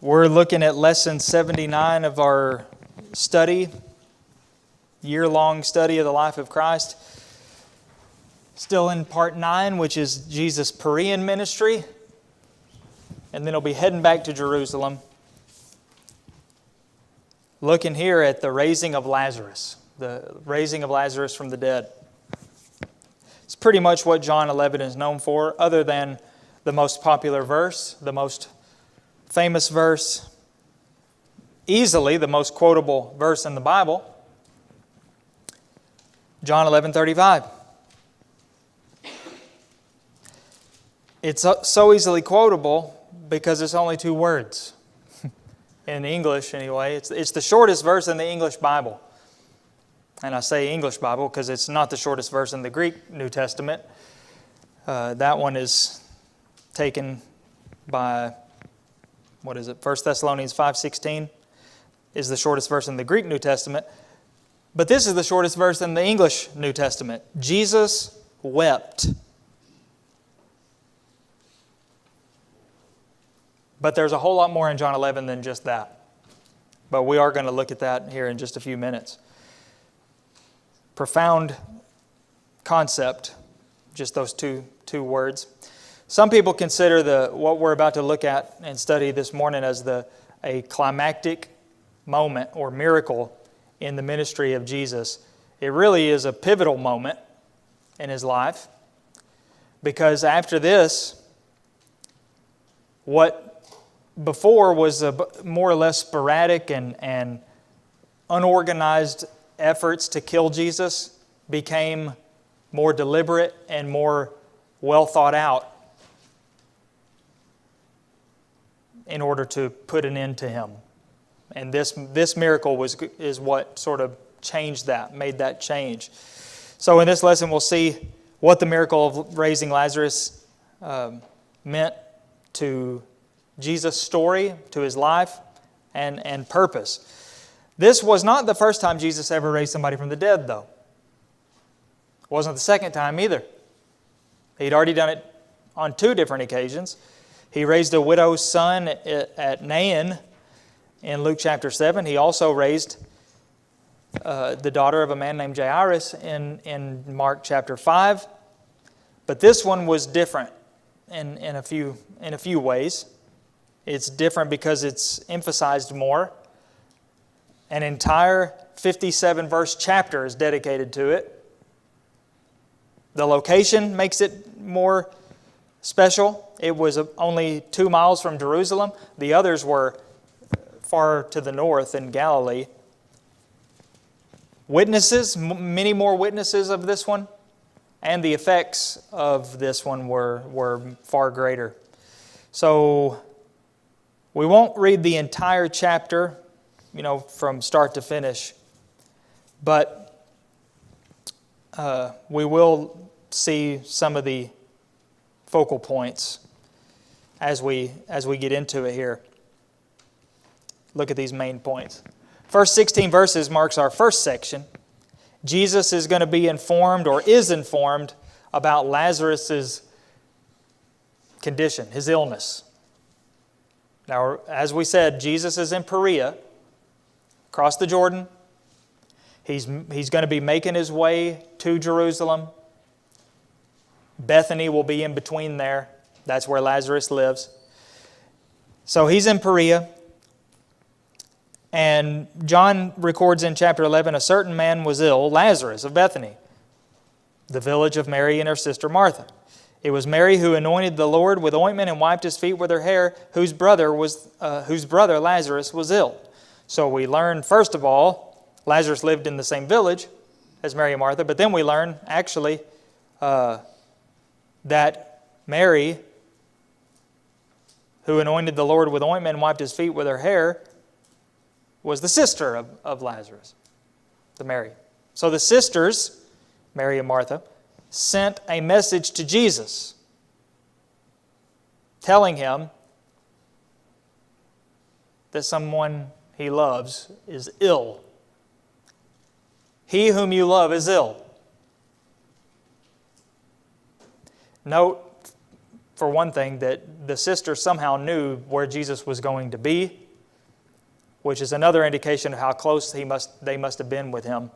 We're looking at lesson 79 of our study, year-long study of the life of Christ. Still in part 9, which is Jesus' Perean ministry. And then he'll be heading back to Jerusalem. Looking here at the raising of Lazarus. The raising of Lazarus from the dead. It's pretty much what John 11 is known for, other than the most popular verse, the most famous verse, easily the most quotable verse in the Bible, John 11:35. It's so easily quotable because it's only 2 words. In English, anyway. It's the shortest verse in the English Bible. And I say English Bible because it's not the shortest verse in the Greek New Testament. That one is taken by, 1 Thessalonians 5:16 is the shortest verse in the Greek New Testament. But this is the shortest verse in the English New Testament. Jesus wept. But there's a whole lot more in John 11 than just that. But we are going to look at that here in just a few minutes. Profound concept, just those two words. Some people consider what we're about to look at and study this morning as a climactic moment or miracle in the ministry of Jesus. It really is a pivotal moment in His life, because after this, what before was a more or less sporadic and unorganized efforts to kill Jesus became more deliberate and more well thought out in order to put an end to Him. And this miracle is what sort of changed that, made that change. So in this lesson we'll see what the miracle of raising Lazarus meant to Jesus' story, to His life, and purpose. This was not the first time Jesus ever raised somebody from the dead, though. It wasn't the second time either. He'd already done it on 2 different occasions. He raised a widow's son at Nain in Luke chapter 7. He also raised the daughter of a man named Jairus in Mark chapter 5. But this one was different in a few ways. It's different because it's emphasized more. An entire 57-verse chapter is dedicated to it. The location makes it more special. It was only 2 miles from Jerusalem. The others were far to the north in Galilee. Witnesses, many more witnesses of this one, and the effects of this one were far greater. So we won't read the entire chapter, from start to finish, but we will see some of the focal points as we get into it here. Look at these main points. First 16 verses marks our first section. Jesus is going to be informed, or is informed, about Lazarus' condition, his illness. Now, as we said, Jesus is in Perea, across the Jordan. He's going to be making his way to Jerusalem. Bethany will be in between there. That's where Lazarus lives. So he's in Perea. And John records in chapter 11, a certain man was ill, Lazarus of Bethany, the village of Mary and her sister Martha. It was Mary who anointed the Lord with ointment and wiped His feet with her hair, whose brother Lazarus was ill. So we learn, first of all, Lazarus lived in the same village as Mary and Martha, but then we learn, actually, that Mary, who anointed the Lord with ointment and wiped His feet with her hair, was the sister of Lazarus, the Mary. So the sisters, Mary and Martha, sent a message to Jesus telling Him that someone He loves is ill. He whom you love is ill. Note for one thing, that the sister somehow knew where Jesus was going to be, which is another indication of how close they must have been with him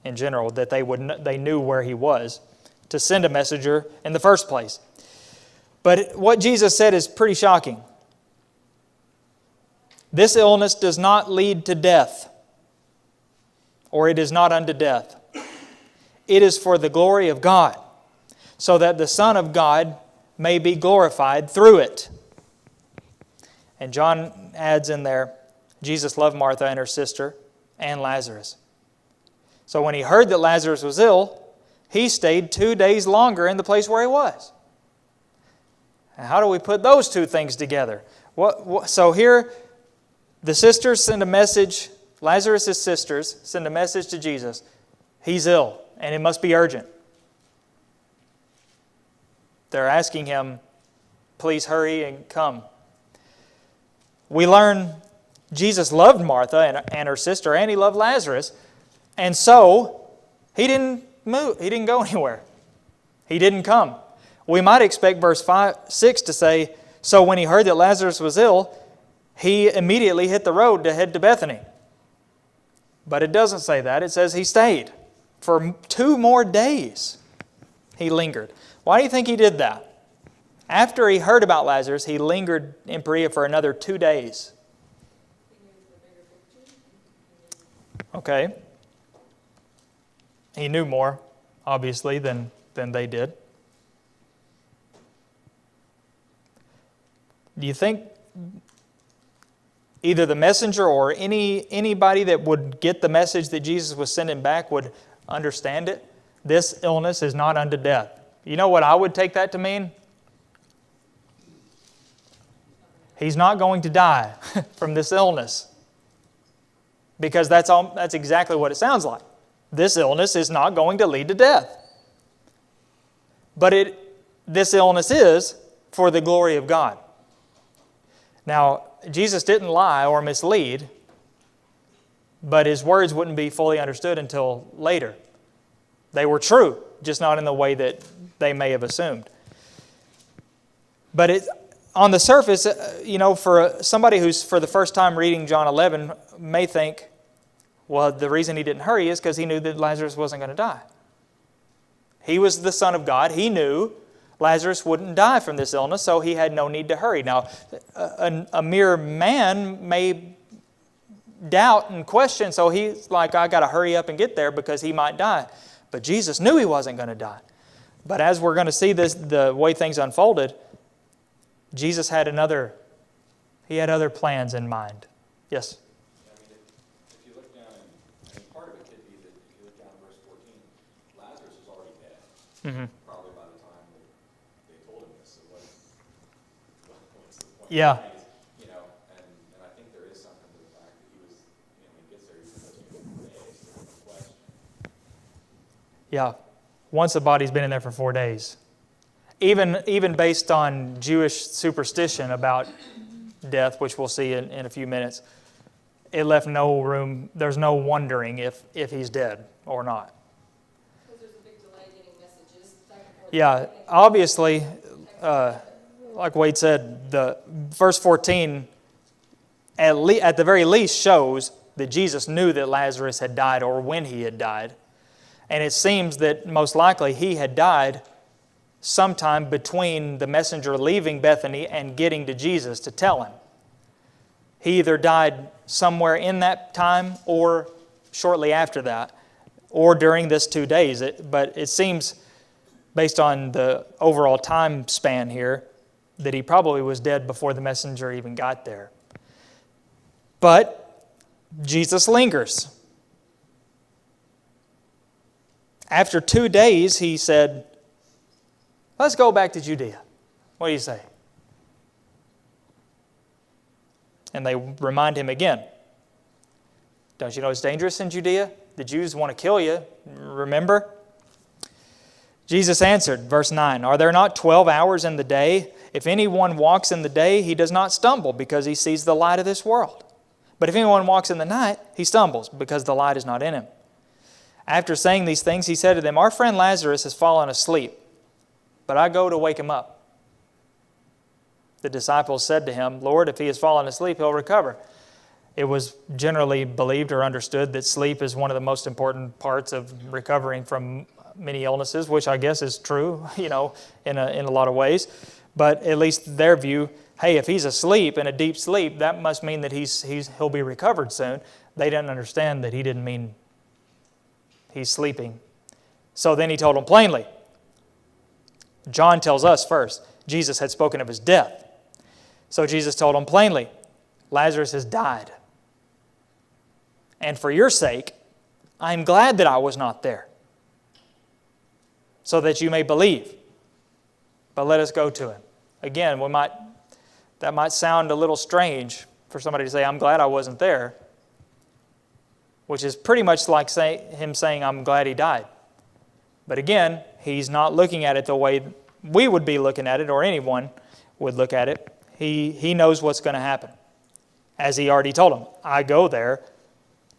in general, that they knew where he was to send a messenger in the first place. But what Jesus said is pretty shocking. This illness does not lead to death, or it is not unto death. It is for the glory of God, so that the Son of God may be glorified through it. And John adds in there, Jesus loved Martha and her sister and Lazarus. So when he heard that Lazarus was ill, he stayed 2 days longer in the place where he was. And how do we put those two things together? So here, the sisters send a message, Lazarus' sisters send a message to Jesus. He's ill, and it must be urgent. They're asking him, please hurry and come. We learn Jesus loved Martha and her sister, and he loved Lazarus. And so, he didn't move. He didn't go anywhere. He didn't come. We might expect verse 6 to say, so when he heard that Lazarus was ill, he immediately hit the road to head to Bethany. But it doesn't say that. It says he stayed. For 2 more days, he lingered. Why do you think he did that? After he heard about Lazarus, he lingered in Perea for another 2 days. Okay. He knew more, obviously, than they did. Do you think either the messenger or anybody that would get the message that Jesus was sending back would understand it? This illness is not unto death. You know what I would take that to mean? He's not going to die from this illness. Because that's exactly what it sounds like. This illness is not going to lead to death. But this illness is for the glory of God. Now, Jesus didn't lie or mislead, but his words wouldn't be fully understood until later. They were true, just not in the way that they may have assumed. But on the surface, for somebody who's for the first time reading John 11 may think, well, the reason he didn't hurry is because he knew that Lazarus wasn't going to die. He was the Son of God. He knew Lazarus wouldn't die from this illness, so he had no need to hurry. Now, a mere man may doubt and question, so he's like, I got to hurry up and get there because he might die. But Jesus knew he wasn't going to die. But as we're going to see the way things unfolded, Jesus had other plans in mind. Yes? If you look down, and part of it could be that if you look down at verse 14, Lazarus was already dead. Mm-hmm. Probably by the time they told him this. So what's the point? Yeah. And I think there is something to the fact that he was, when he gets there, he's supposed to be 4 days. So there's no question. Yeah. Once the body's been in there for 4 days. Even based on Jewish superstition about death, which we'll see in a few minutes, it left no room. There's no wondering if he's dead or not. Because there's a big delay getting messages. Yeah, obviously, like Wade said, the verse 14 at the very least shows that Jesus knew that Lazarus had died or when he had died. And it seems that most likely he had died sometime between the messenger leaving Bethany and getting to Jesus to tell him. He either died somewhere in that time or shortly after that, or during this 2 days. But it seems, based on the overall time span here, that he probably was dead before the messenger even got there. But Jesus lingers. After 2 days, he said, let's go back to Judea. What do you say? And they remind him again. Don't you know it's dangerous in Judea? The Jews want to kill you. Remember? Jesus answered, verse 9, are there not 12 hours in the day? If anyone walks in the day, he does not stumble because he sees the light of this world. But if anyone walks in the night, he stumbles because the light is not in him. After saying these things, he said to them, our friend Lazarus has fallen asleep, but I go to wake him up. the disciples said to him, "Lord, if he has fallen asleep, he'll recover." It was generally believed or understood that sleep is one of the most important parts of recovering from many illnesses, which I guess is true, in a lot of ways. But at least their view, hey, if he's asleep in a deep sleep, that must mean that he'll be recovered soon. They didn't understand that he didn't mean he's sleeping. So then he told them plainly. John tells us first, Jesus had spoken of his death. So Jesus told them plainly, Lazarus has died. And for your sake, I am glad that I was not there, so that you may believe. But let us go to him. Again, that might sound a little strange for somebody to say, I'm glad I wasn't there, which is pretty much like him saying, I'm glad he died. But again, he's not looking at it the way we would be looking at it, or anyone would look at it. He knows what's going to happen. As he already told him, I go there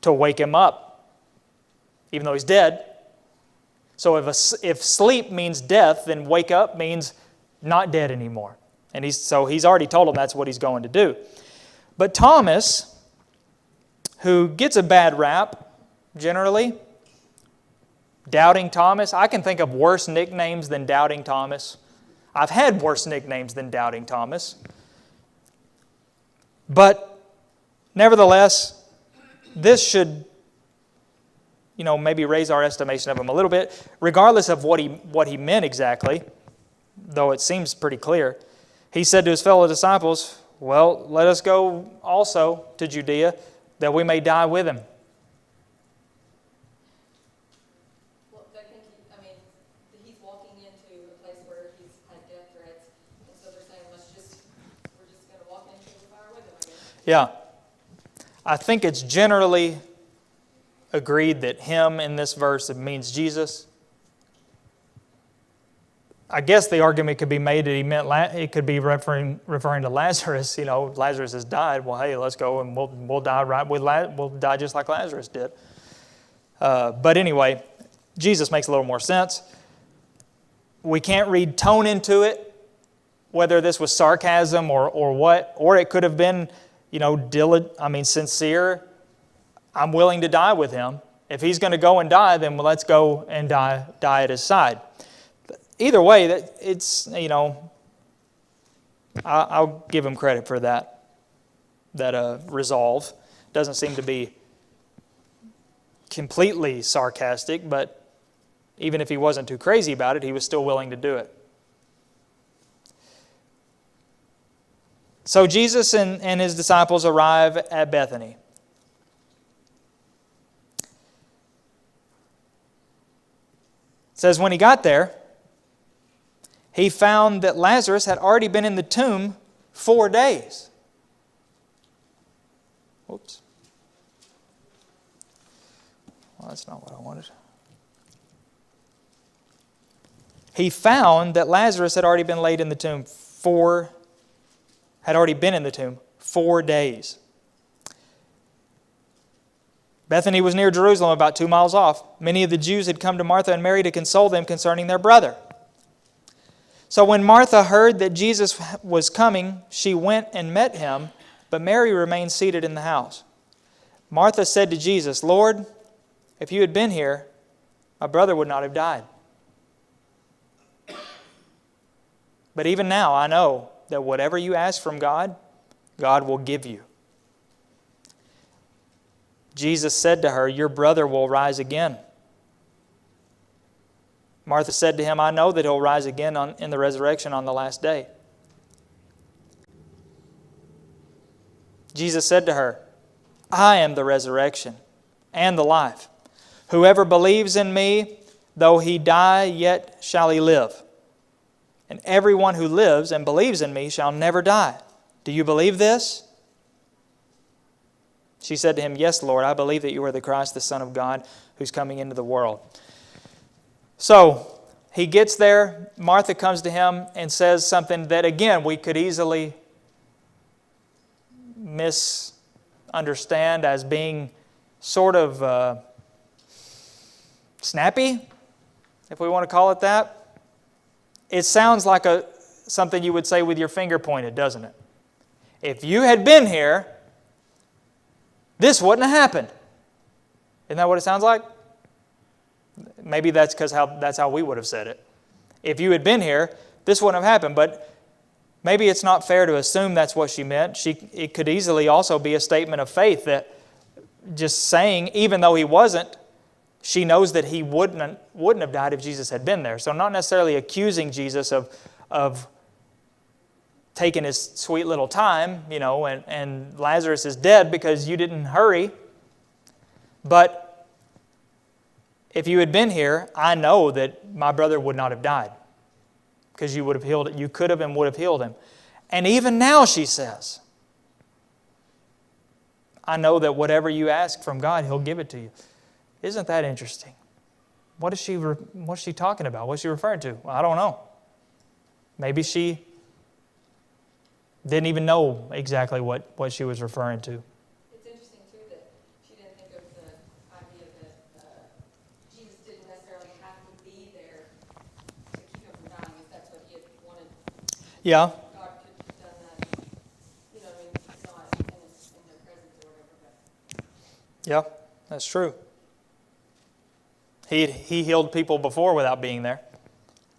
to wake him up, even though he's dead. So if sleep means death, then wake up means not dead anymore. And he's already told him that's what he's going to do. But Thomas, who gets a bad rap, generally, Doubting Thomas, I can think of worse nicknames than Doubting Thomas. I've had worse nicknames than Doubting Thomas. But nevertheless, this should, maybe raise our estimation of him a little bit, regardless of what he meant exactly, though it seems pretty clear. He said to his fellow disciples, well, let us go also to Judea, that we may die with him. Well, he's walking into a place where he's had death threats, and so they're saying, we're just going to walk into the fire with him, I guess. Yeah. I think it's generally agreed that him in this verse, it means Jesus. I guess the argument could be made that it could be referring to Lazarus. Lazarus has died. Well, hey, let's go and we'll die we'll die just like Lazarus did. But anyway, Jesus makes a little more sense. We can't read tone into it, whether this was sarcasm or what, or it could have been, sincere. I'm willing to die with him. If he's going to go and die, then let's go and die at his side. Either way, it's, I'll give him credit for that resolve. Doesn't seem to be completely sarcastic, but even if he wasn't too crazy about it, he was still willing to do it. So Jesus and his disciples arrive at Bethany. It says, when he got there, he found that Lazarus had already been in the tomb 4 days. Whoops. Well, that's not what I wanted. He found that Lazarus had already been laid in the tomb 4 days. Bethany was near Jerusalem, about 2 miles off. Many of the Jews had come to Martha and Mary to console them concerning their brother. So when Martha heard that Jesus was coming, she went and met him, but Mary remained seated in the house. Martha said to Jesus, Lord, if you had been here, my brother would not have died. But even now I know that whatever you ask from God, God will give you. Jesus said to her, your brother will rise again. Martha said to him, I know that he'll rise again in the resurrection on the last day. Jesus said to her, I am the resurrection and the life. Whoever believes in me, though he die, yet shall he live. And everyone who lives and believes in me shall never die. Do you believe this? She said to him, yes, Lord, I believe that you are the Christ, the Son of God, who's coming into the world. So, he gets there. Martha comes to him and says something that, again, we could easily misunderstand as being sort of snappy, if we want to call it that. It sounds like something you would say with your finger pointed, doesn't it? If you had been here, this wouldn't have happened. Isn't that what it sounds like? Maybe that's because that's how we would have said it. If you had been here, this wouldn't have happened. But maybe it's not fair to assume that's what she meant. It could easily also be a statement of faith, that just saying, even though he wasn't, she knows that he wouldn't have died if Jesus had been there. So not necessarily accusing Jesus of taking his sweet little time, and Lazarus is dead because you didn't hurry. But if you had been here, I know that my brother would not have died, because you would have healed it. You could have and would have healed him. And even now, she says, I know that whatever you ask from God, He'll give it to you. Isn't that interesting? What's she talking about? What's she referring to? Well, I don't know. Maybe she didn't even know exactly what she was referring to. It's interesting, too, that she didn't think of the idea that Jesus didn't necessarily have to be there to keep him from dying, if that's what he had wanted. Yeah. God could have done that, he's not in their presence or whatever. Yeah, that's true. He healed people before without being there.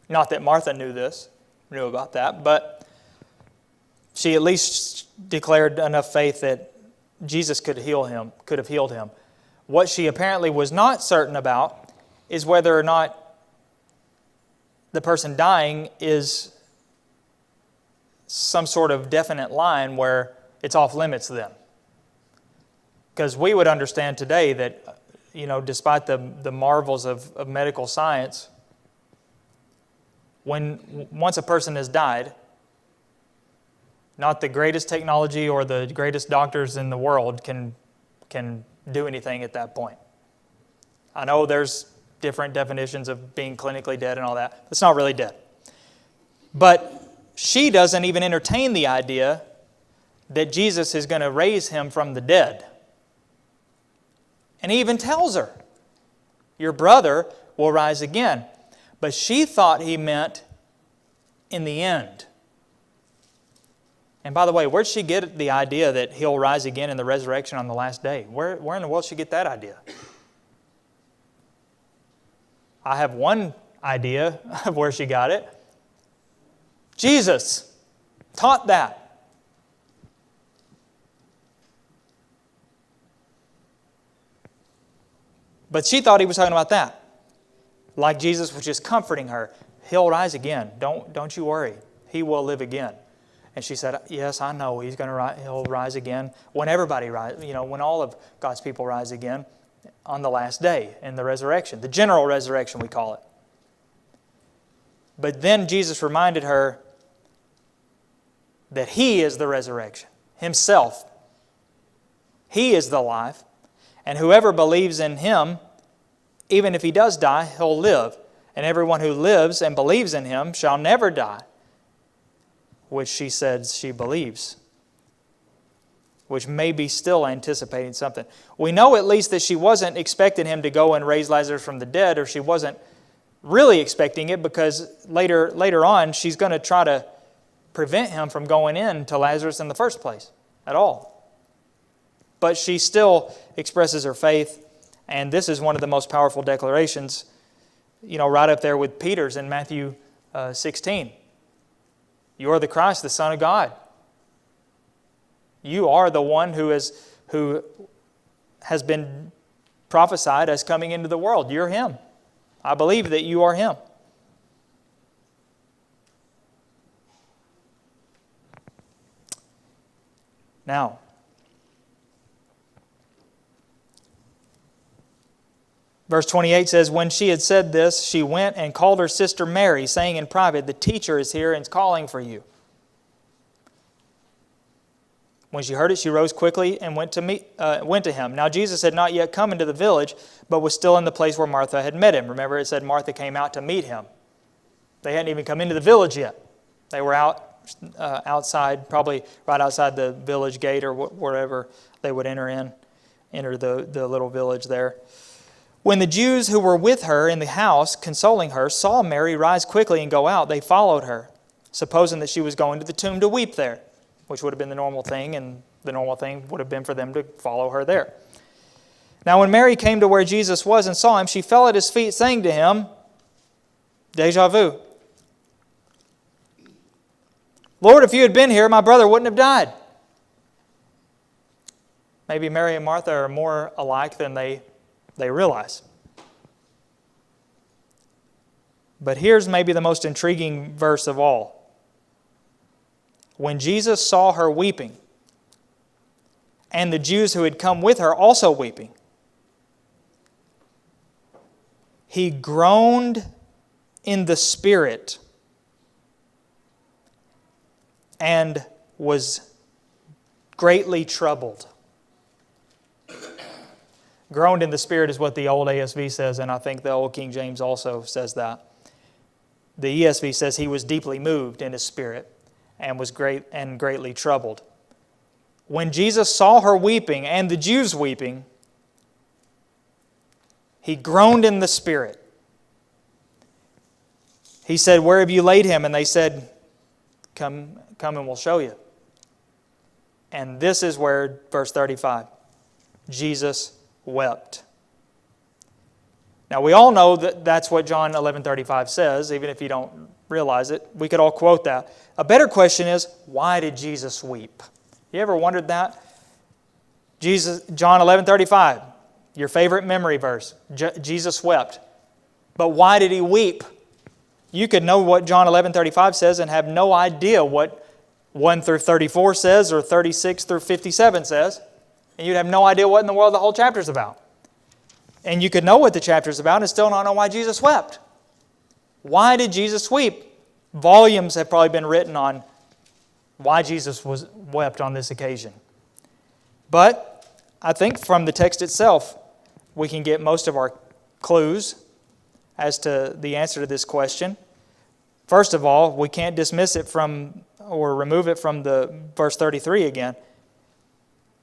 Not that Martha knew about that, but she at least declared enough faith that Jesus could have healed him. What she apparently was not certain about is whether or not the person dying is some sort of definite line where it's off limits to them. Because we would understand today that, despite the marvels of medical science, once a person has died, not the greatest technology or the greatest doctors in the world can do anything at that point. I know there's different definitions of being clinically dead and all that. It's not really dead. But she doesn't even entertain the idea that Jesus is going to raise him from the dead. And he even tells her, your brother will rise again. But she thought he meant in the end. And by the way, where'd she get the idea that he'll rise again in the resurrection on the last day? Where in the world did she get that idea? I have one idea of where she got it. Jesus taught that. But she thought he was talking about that. Like Jesus was just comforting her. He'll rise again. Don't you worry. He will live again. And she said, yes, I know he'll rise again when everybody rise, when all of God's people rise again on the last day in the resurrection, the general resurrection we call it. But then Jesus reminded her that He is the resurrection, Himself. He is the life. And whoever believes in Him, even if he does die, he'll live. And everyone who lives and believes in Him shall never die. Which she said she believes. Which may be still anticipating something. We know at least that she wasn't expecting Him to go and raise Lazarus from the dead, or she wasn't really expecting it, because later on she's going to try to prevent Him from going in to Lazarus in the first place at all. But she still expresses her faith, and this is one of the most powerful declarations, right up there with Peter's in Matthew 16. You are the Christ, the Son of God. You are the one who has been prophesied as coming into the world. You're Him. I believe that you are Him. Now, verse 28 says, when she had said this, she went and called her sister Mary, saying in private, the teacher is here and is calling for you. When she heard it, she rose quickly and went to him. Now Jesus had not yet come into the village, but was still in the place where Martha had met him. Remember, it said Martha came out to meet him. They hadn't even come into the village yet. They were outside, probably right outside the village gate or wherever they would enter the little village there. When the Jews who were with her in the house, consoling her, saw Mary rise quickly and go out, they followed her, supposing that she was going to the tomb to weep there, which would have been the normal thing, and the normal thing would have been for them to follow her there. Now when Mary came to where Jesus was and saw him, she fell at his feet, saying to him, déjà vu, Lord, if you had been here, my brother wouldn't have died. Maybe Mary and Martha are more alike than they realize. But here's maybe the most intriguing verse of all. When Jesus saw her weeping, and the Jews who had come with her also weeping, he groaned in the spirit and was greatly troubled. Groaned in the spirit is what the old ASV says, and I think the old King James also says that. The ESV says he was deeply moved in his spirit and was greatly troubled. When Jesus saw her weeping and the Jews weeping, he groaned in the spirit. He said, "Where have you laid him?" And they said, Come and we'll show you. And this is where, verse 35, Jesus wept. Now we all know that that's what John 11:35 says, even if you don't realize it. We could all quote that. A better question is, why did Jesus weep? You ever wondered that? John 11:35, your favorite memory verse. Jesus wept. But why did he weep? You could know what John 11:35 says and have no idea what 1 through 34 says or 36 through 57 says. And you'd have no idea what in the world the whole chapter is about. And you could know what the chapter is about and still not know why Jesus wept. Why did Jesus weep? Volumes have probably been written on why Jesus wept on this occasion. But I think from the text itself, we can get most of our clues as to the answer to this question. First of all, we can't dismiss it from or remove it from the verse 33 again.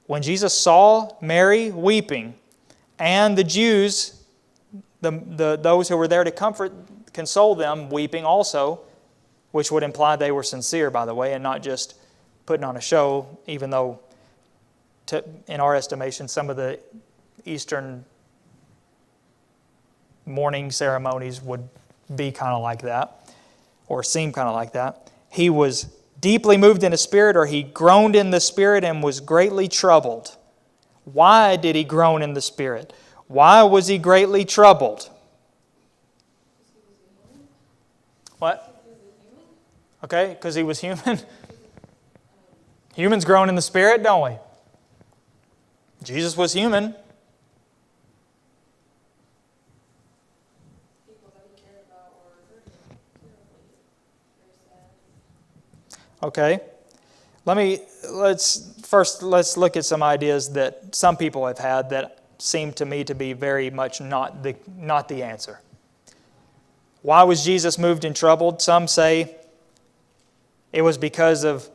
When Jesus saw Mary weeping and the Jews, those who were there to console them, weeping also, which would imply they were sincere, by the way, and not just putting on a show, even though, in our estimation, some of the Eastern mourning ceremonies would be kind of like that, or seem kind of like that. He was deeply moved in the spirit, or he groaned in the spirit and was greatly troubled. Why did he groan in the spirit? Why was he greatly troubled? What? Okay, because he was human. Humans groan in the spirit, don't we? Jesus was human. Okay, let's look at some ideas that some people have had that seem to me to be very much not the answer. Why was Jesus moved and troubled? Some say it was because of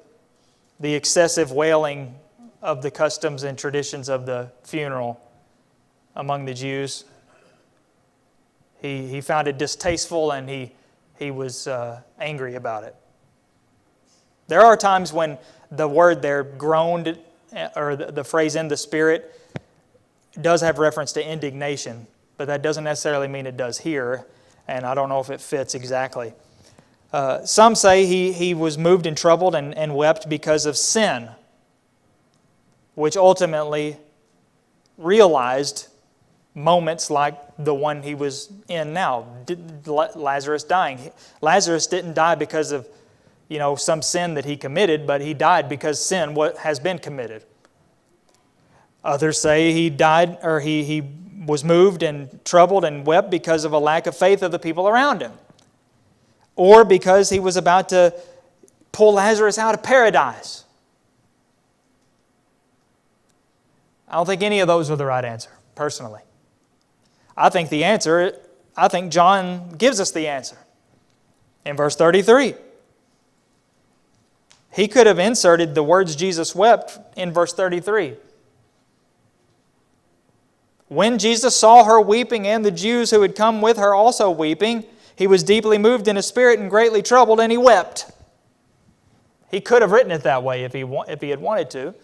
the excessive wailing of the customs and traditions of the funeral among the Jews. He found it distasteful and he was angry about it. There are times when the word there, groaned, or the phrase in the spirit, does have reference to indignation, but that doesn't necessarily mean it does here, and I don't know if it fits exactly. Some say he was moved and troubled and wept because of sin, which ultimately realized moments like the one he was in now, Lazarus dying. Lazarus didn't die because of some sin that he committed, but he died because sin has been committed. Others say he died, or he was moved and troubled and wept because of a lack of faith of the people around him, or because he was about to pull Lazarus out of paradise. I don't think any of those are the right answer, personally. I think John gives us the answer in verse 33. He could have inserted the words Jesus wept in verse 33. When Jesus saw her weeping and the Jews who had come with her also weeping, he was deeply moved in his spirit and greatly troubled, and he wept. He could have written it that way if he had wanted to.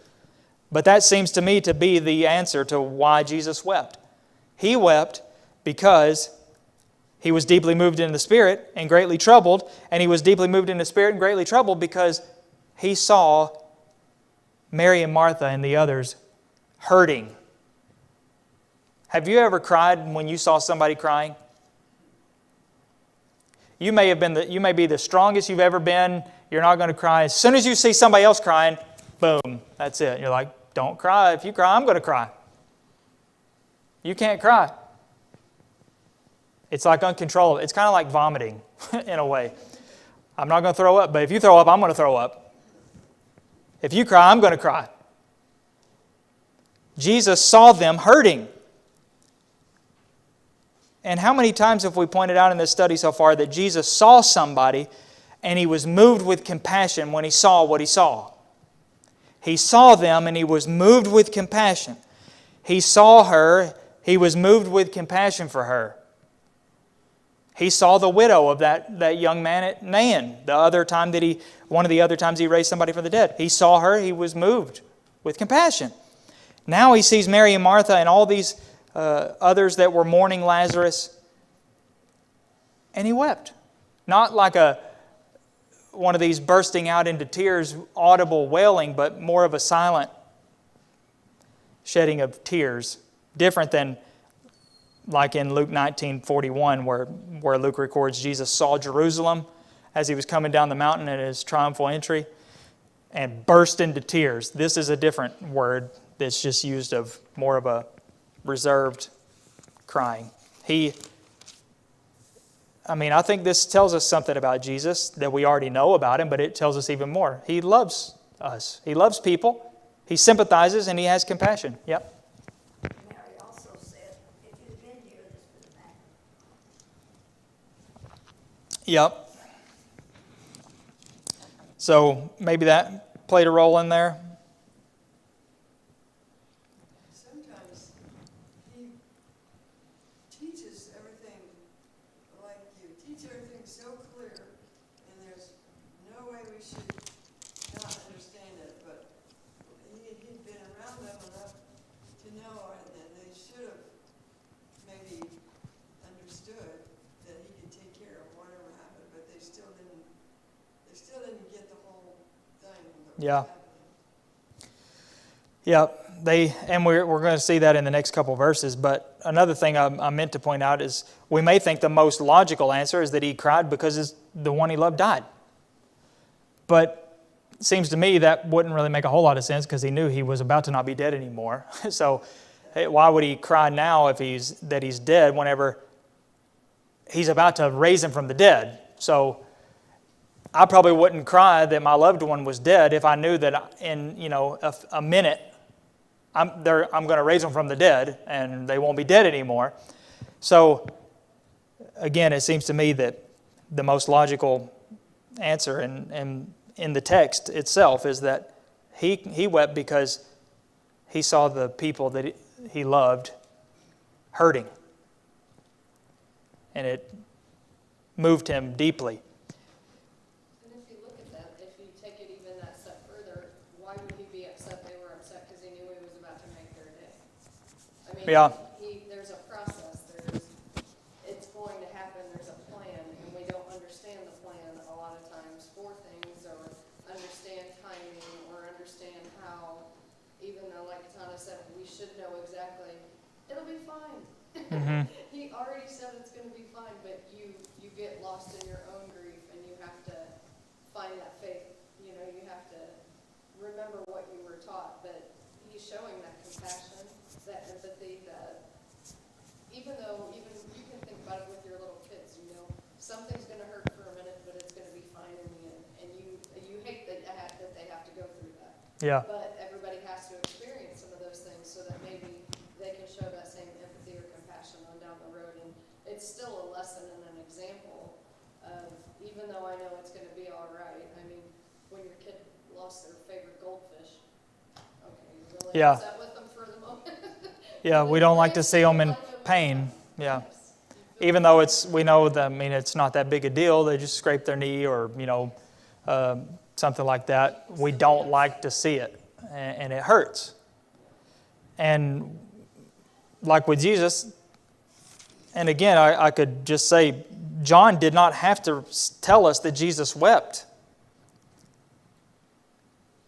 But that seems to me to be the answer to why Jesus wept. He wept because he was deeply moved in the Spirit and greatly troubled. And he was deeply moved in the Spirit and greatly troubled because he saw Mary and Martha and the others hurting. Have you ever cried when you saw somebody crying? You may be the strongest you've ever been. You're not going to cry. As soon as you see somebody else crying, boom, that's it. You're like, don't cry. If you cry, I'm going to cry. You can't cry. It's like uncontrollable. It's kind of like vomiting in a way. I'm not going to throw up, but if you throw up, I'm going to throw up. If you cry, I'm going to cry. Jesus saw them hurting. And how many times have we pointed out in this study so far that Jesus saw somebody and He was moved with compassion when He saw what He saw? He saw them and He was moved with compassion. He saw her, He was moved with compassion for her. He saw the widow of that young man at Nain, one of the other times He raised somebody from the dead. He saw her, He was moved with compassion. Now He sees Mary and Martha and all these others that were mourning Lazarus, and He wept. Not like one of these bursting out into tears, audible wailing, but more of a silent shedding of tears. Different than like in Luke 19:41, where Luke records Jesus saw Jerusalem as He was coming down the mountain at His triumphal entry and burst into tears. This is a different word that's just used of more of a reserved crying. I think this tells us something about Jesus that we already know about Him, but it tells us even more. He loves us. He loves people. He sympathizes and He has compassion. Yep. Mary also said, if you'd been here, this would have happened. Yep. So maybe that played a role in there. Sometimes He teaches everything like you teach everything so clear, and there's no way we should not understand it, but he'd been around them enough to know, and they should have maybe understood that He could take care of whatever happened, but they still didn't get the whole thing that was Yeah. happening. Yeah, we're going to see that in the next couple verses. But another thing I meant to point out is we may think the most logical answer is that He cried because the one He loved died. But it seems to me that wouldn't really make a whole lot of sense because He knew He was about to not be dead anymore. So why would He cry now if He's dead whenever He's about to raise Him from the dead? So I probably wouldn't cry that my loved one was dead if I knew that in a minute I'm going to raise them from the dead and they won't be dead anymore. So again, it seems to me that the most logical answer in the text itself is that he wept because He saw the people that He loved hurting. And it moved Him deeply. And if you look at that, if you take it even that step further, why would He be upset they were upset? Because He knew He was about to make their day. I mean, Yeah. there's a process, it's going to happen, there's a plan, and we don't understand the plan a lot of times for things, or understand timing, or understand how, even though, like Tana said, we should know exactly, it'll be fine. Mm-hmm. He already said it's going to be fine, but you get lost in your own grief, and you have to find that faith. You have to remember what you were taught, but He's showing that compassion, that empathy, that even you can think about it with your little kids, something's going to hurt for a minute, but it's going to be fine in the end. And you hate that they have to go through that. Yeah. But everybody has to experience some of those things so that maybe they can show that same empathy or compassion on down the road. And it's still a lesson and an example of, even though I know it's going to be all right, when your kid lost their favorite goldfish, okay, you're really Yeah. upset with them for the moment. Yeah, we don't like to see them in pain. Yeah. Even though we know that, it's not that big a deal. They just scrape their knee or, something like that, we don't like to see it, and it hurts. And like with Jesus, and again, I could just say, John did not have to tell us that Jesus wept.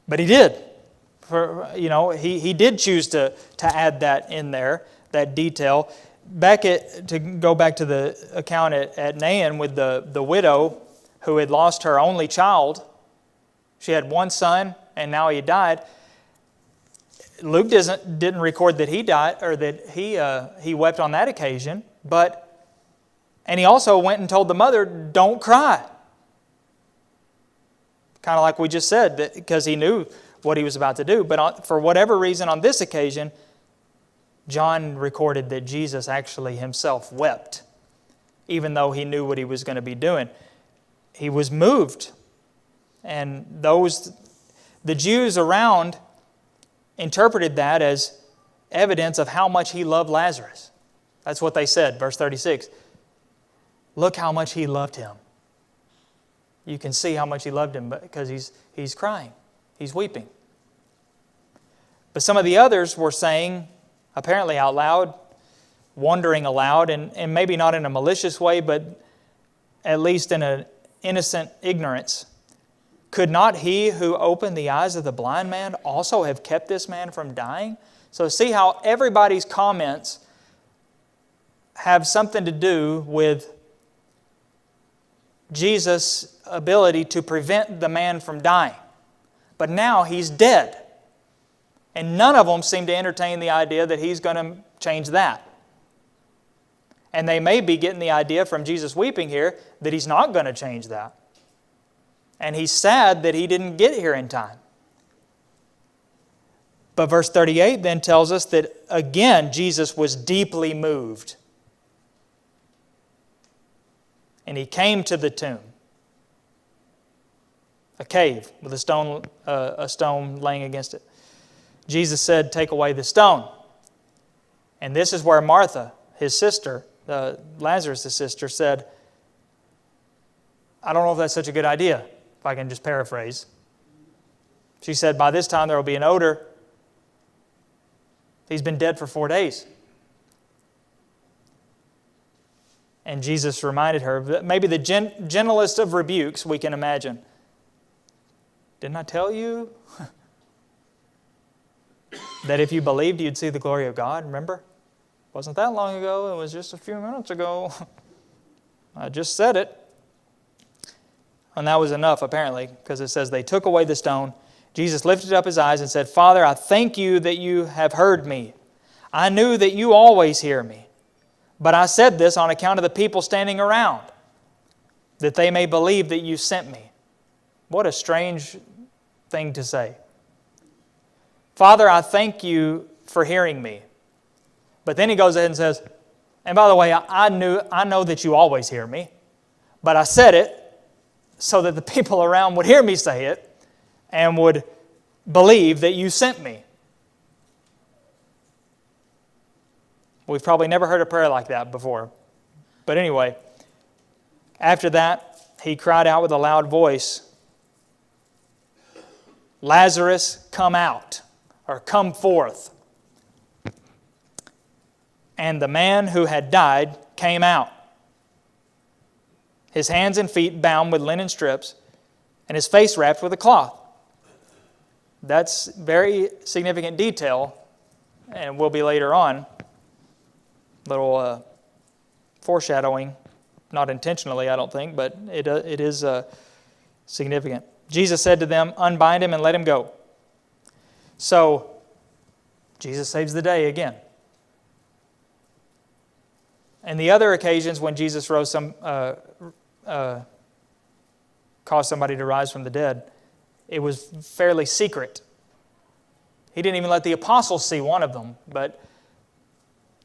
But he did. He did choose to add that in there, that detail. To go back to the account at Nain with the widow who had lost her only child. She had one son, and now he died. Luke didn't record that he died or that he wept on that occasion, and he also went and told the mother, "Don't cry." Kind of like we just said, because he knew what he was about to do. But for whatever reason, on this occasion, John recorded that Jesus actually himself wept, even though he knew what he was going to be doing. He was moved. And the Jews around interpreted that as evidence of how much he loved Lazarus. That's what they said, verse 36. Look how much he loved him. You can see how much he loved him because he's crying. He's weeping. But some of the others were saying, apparently out loud, wondering aloud, and maybe not in a malicious way, but at least in an innocent ignorance, could not he who opened the eyes of the blind man also have kept this man from dying? So see how everybody's comments have something to do with Jesus' ability to prevent the man from dying. But now he's dead. And none of them seem to entertain the idea that he's going to change that. And they may be getting the idea from Jesus weeping here that he's not going to change that. And he's sad that he didn't get here in time. But verse 38 then tells us that again Jesus was deeply moved. And he came to the tomb. A cave with a stone laying against it. Jesus said, "Take away the stone." And this is where Martha, his sister, Lazarus' sister, said, "I don't know if that's such a good idea," if I can just paraphrase. She said, "By this time there will be an odor. He's been dead for 4 days." And Jesus reminded her, maybe the gentlest of rebukes we can imagine. "Didn't I tell you that if you believed you'd see the glory of God?" Remember? Wasn't that long ago. It was just a few minutes ago. I just said it. And that was enough, apparently, because it says they took away the stone. Jesus lifted up his eyes and said, "Father, I thank you that you have heard me. I knew that you always hear me. But I said this on account of the people standing around, that they may believe that you sent me." What a strange thing to say. "Father, I thank you for hearing me." But then he goes ahead and says, "And by the way, I know that you always hear me, but I said it so that the people around would hear me say it and would believe that you sent me." We've probably never heard a prayer like that before. But anyway, after that, he cried out with a loud voice, "Lazarus, come out," or "come forth." And the man who had died came out, his hands and feet bound with linen strips, and his face wrapped with a cloth. That's very significant detail, and will be later on. Little foreshadowing, not intentionally, I don't think, but it is significant. Jesus said to them, "Unbind him and let him go." So, Jesus saves the day again. And the other occasions when Jesus caused somebody to rise from the dead, it was fairly secret. He didn't even let the apostles see one of them, but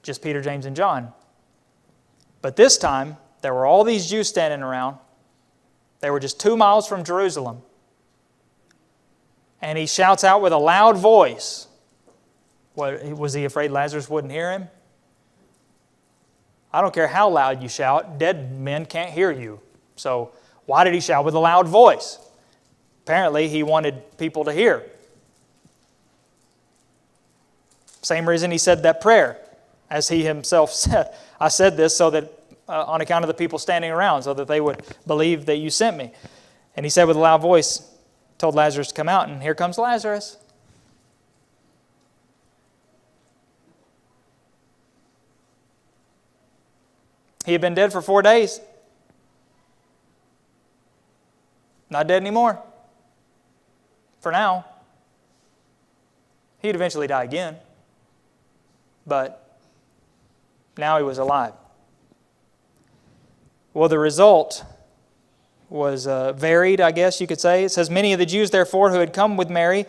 just Peter, James, and John. But this time, there were all these Jews standing around. They were just 2 miles from Jerusalem. And he shouts out with a loud voice. Was he afraid Lazarus wouldn't hear him? I don't care how loud you shout, dead men can't hear you. So why did he shout with a loud voice? Apparently, he wanted people to hear. Same reason he said that prayer, as he himself said. I said this so that on account of the people standing around, so that they would believe that you sent me. And he said with a loud voice, told Lazarus to come out, and here comes Lazarus. He had been dead for 4 days. Not dead anymore. For now. He'd eventually die again. But now he was alive. Well, the result was varied, I guess you could say. It says, many of the Jews, therefore, who had come with Mary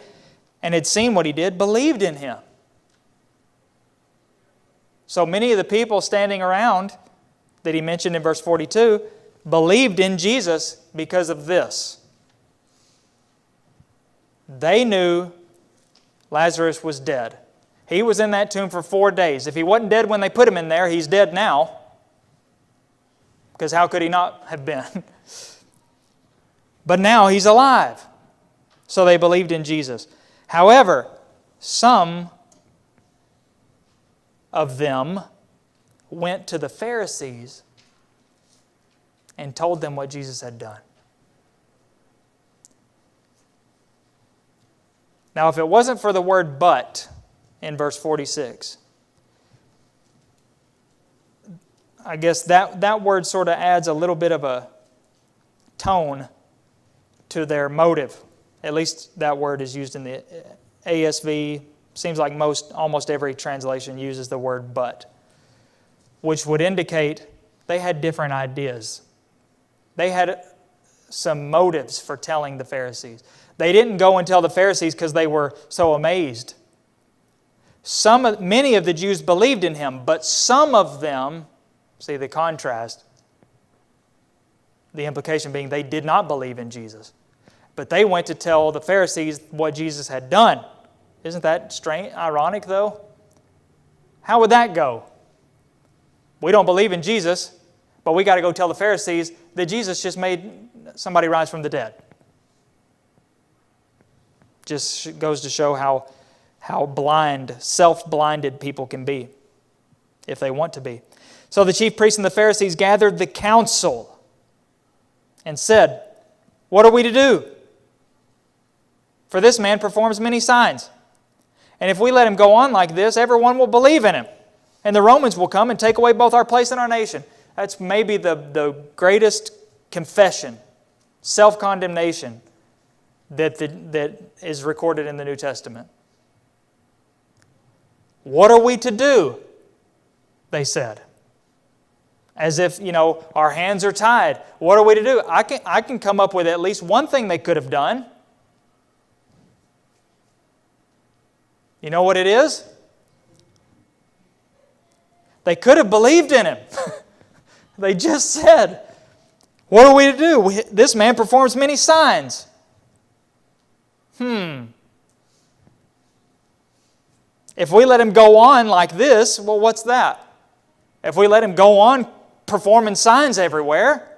and had seen what he did, believed in him. So many of the people standing around that he mentioned in verse 42 believed in Jesus because of this. They knew Lazarus was dead. He was in that tomb for 4 days. If he wasn't dead when they put him in there, he's dead now. Because how could he not have been? But now he's alive. So they believed in Jesus. However, some of them went to the Pharisees and told them what Jesus had done. Now, if it wasn't for the word but in verse 46, I guess that word sort of adds a little bit of a tone to their motive. At least that word is used in the ASV. Seems like almost every translation uses the word but, which would indicate they had different ideas. They had some motives for telling the Pharisees. They didn't go and tell the Pharisees because they were so amazed. Many of the Jews believed in him, but some of them, see the contrast, the implication being they did not believe in Jesus. But they went to tell the Pharisees what Jesus had done. Isn't that strange, ironic though? How would that go? We don't believe in Jesus, but we got to go tell the Pharisees that Jesus just made somebody rise from the dead. Just goes to show how blind, self-blinded people can be, if they want to be. So the chief priests and the Pharisees gathered the council and said, "What are we to do? For this man performs many signs. And if we let him go on like this, everyone will believe in him. And the Romans will come and take away both our place and our nation." That's maybe the greatest confession, self-condemnation that is recorded in the New Testament. "What are we to do?" they said. As if, our hands are tied. What are we to do? I can come up with at least one thing they could have done. You know what it is? They could have believed in him. They just said, "What are we to do? This man performs many signs." If we let him go on like this, well, what's that? If we let him go on performing signs everywhere,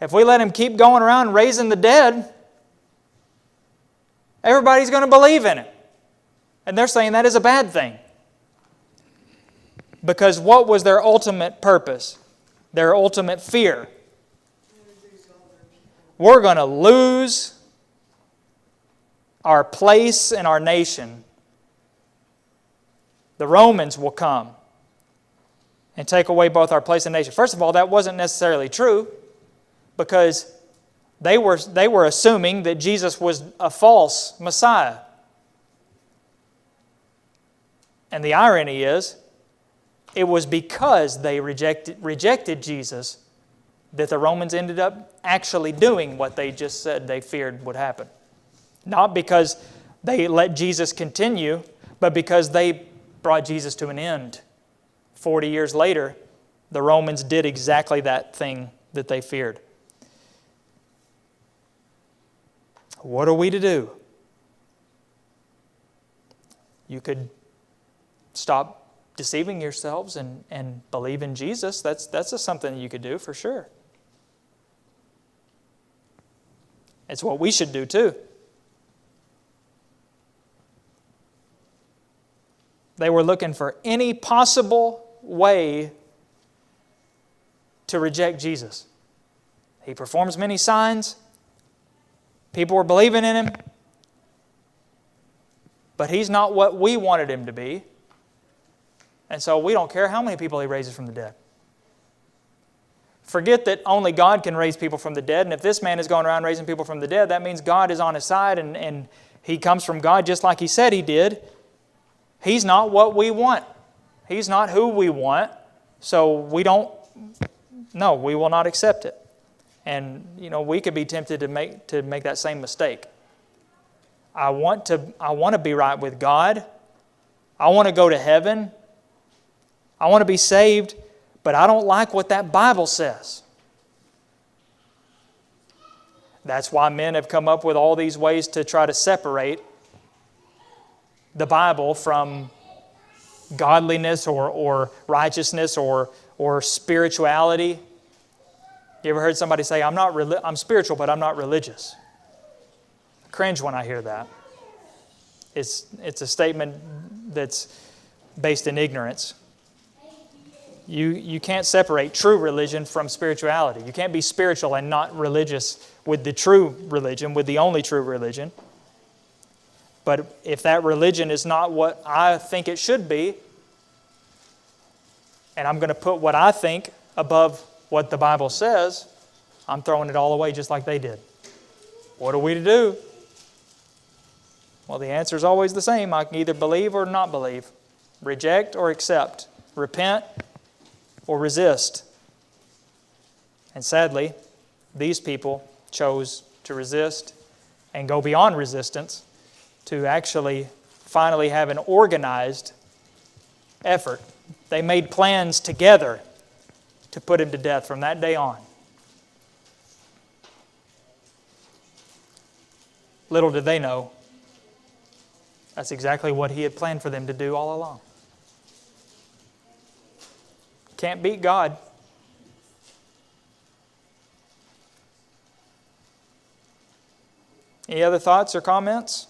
if we let him keep going around raising the dead, everybody's going to believe in it. And they're saying that is a bad thing. Because what was their ultimate purpose? Their ultimate fear? We're going to lose our place in our nation. The Romans will come and take away both our place and nation. First of all, that wasn't necessarily true, because they were assuming that Jesus was a false Messiah. And the irony is, it was because they rejected Jesus that the Romans ended up actually doing what they just said they feared would happen. Not because they let Jesus continue, but because they brought Jesus to an end. 40 years later, the Romans did exactly that thing that they feared. What are we to do? You could stop deceiving yourselves and believe in Jesus. That's something you could do for sure. It's what we should do too. They were looking for any possible way to reject Jesus. He performs many signs. People were believing in Him. But He's not what we wanted Him to be. And so we don't care how many people He raises from the dead. Forget that only God can raise people from the dead. And if this man is going around raising people from the dead, that means God is on his side and he comes from God just like He said He did. He's not what we want. He's not who we want. So we will not accept it. And, we could be tempted to make that same mistake. I want to be right with God. I want to go to heaven. I want to be saved, but I don't like what that Bible says. That's why men have come up with all these ways to try to separate the Bible from godliness or righteousness or spirituality. You ever heard somebody say, I'm spiritual, but I'm not religious? I cringe when I hear that. It's a statement that's based in ignorance. You can't separate true religion from spirituality. You can't be spiritual and not religious with the true religion, with the only true religion. But if that religion is not what I think it should be, and I'm going to put what I think above what the Bible says, I'm throwing it all away just like they did. What are we to do? Well, the answer is always the same. I can either believe or not believe, reject or accept, repent or resist. And sadly, these people chose to resist and go beyond resistance to actually finally have an organized effort. They made plans together to put Him to death from that day on. Little did they know, that's exactly what He had planned for them to do all along. Can't beat God. Any other thoughts or comments?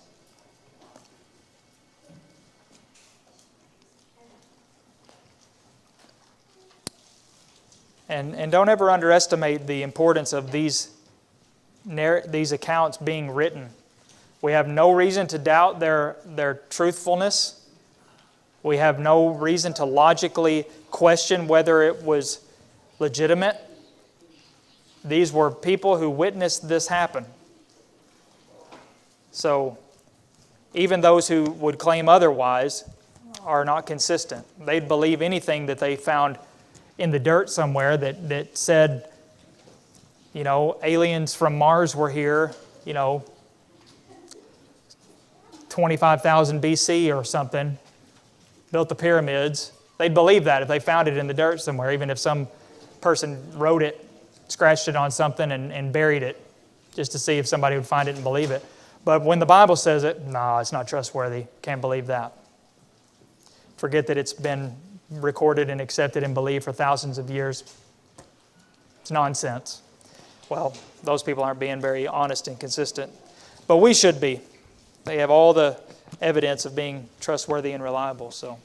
And don't ever underestimate the importance of these accounts being written. We have no reason to doubt their truthfulness. We have no reason to logically question whether it was legitimate. These were people who witnessed this happen. So even those who would claim otherwise are not consistent. They'd believe anything that they found in the dirt somewhere that said, aliens from Mars were here, 25,000 BC or something, built the pyramids. They'd believe that if they found it in the dirt somewhere, even if some person wrote it, scratched it on something and buried it just to see if somebody would find it and believe it. But when the Bible says it, no, it's not trustworthy. Can't believe that. Forget that it's been recorded and accepted and believed for thousands of years. It's nonsense. Well, those people aren't being very honest and consistent. But we should be. They have all the evidence of being trustworthy and reliable. So